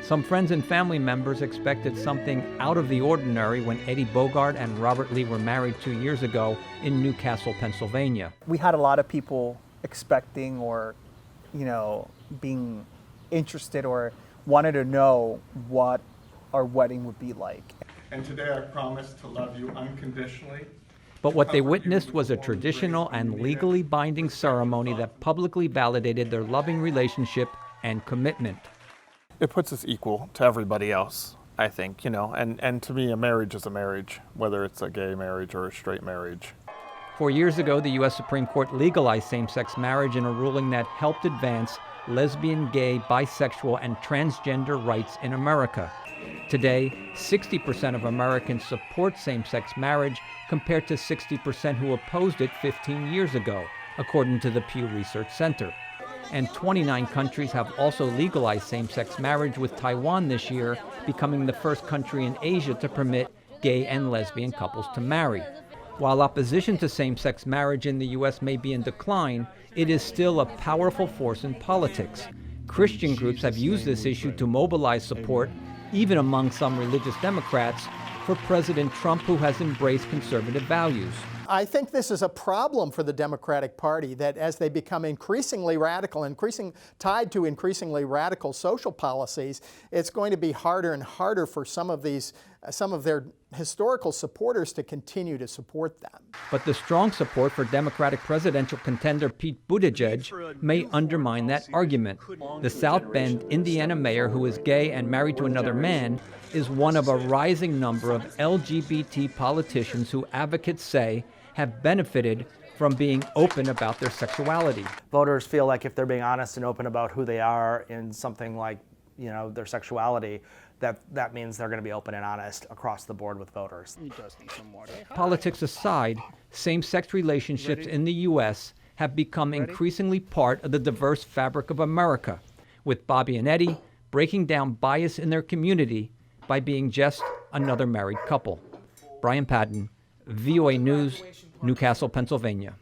Some friends and family members expected something out of the ordinary when Eddie Bogaert and Robert Lee were married 2 years ago in Newcastle, Pennsylvania. We had a lot of people expecting or, being interested or wanted to know what our wedding would be like. And today I promise to love you unconditionally. But what they witnessed was a traditional and legally binding ceremony that publicly validated their loving relationship and commitment. It puts us equal to everybody else, I think, and to me a marriage is a marriage, whether it's a gay marriage or a straight marriage. 4 years ago, the U.S. Supreme Court legalized same-sex marriage in a ruling that helped advance lesbian, gay, bisexual, and transgender rights in America. Today, 60% of Americans support same-sex marriage compared to 60% who opposed it 15 years ago, according to the Pew Research Center. And 29 countries have also legalized same-sex marriage, with Taiwan this year becoming the first country in Asia to permit gay and lesbian couples to marry. While opposition to same-sex marriage in the U.S. may be in decline, it is still a powerful force in politics. Christian groups have used this issue to mobilize support, even among some religious Democrats, for President Trump, who has embraced conservative values. I think this is a problem for the Democratic Party, that as they become increasingly radical, tied to increasingly radical social policies, it's going to be harder and harder for some of their historical supporters to continue to support them. But the strong support for Democratic presidential contender Pete Buttigieg may undermine that argument. The South Bend, Indiana mayor, who is gay and married to another man, is one of a rising number of LGBT politicians who advocates say have benefited from being open about their sexuality. Voters feel like if they're being honest and open about who they are in something like, their sexuality, that means they're going to be open and honest across the board with voters. Politics aside, same-sex relationships in the U.S. have become increasingly part of the diverse fabric of America, with Bobby and Eddie breaking down bias in their community by being just another married couple. Brian Padden, VOA News, Newcastle, Pennsylvania.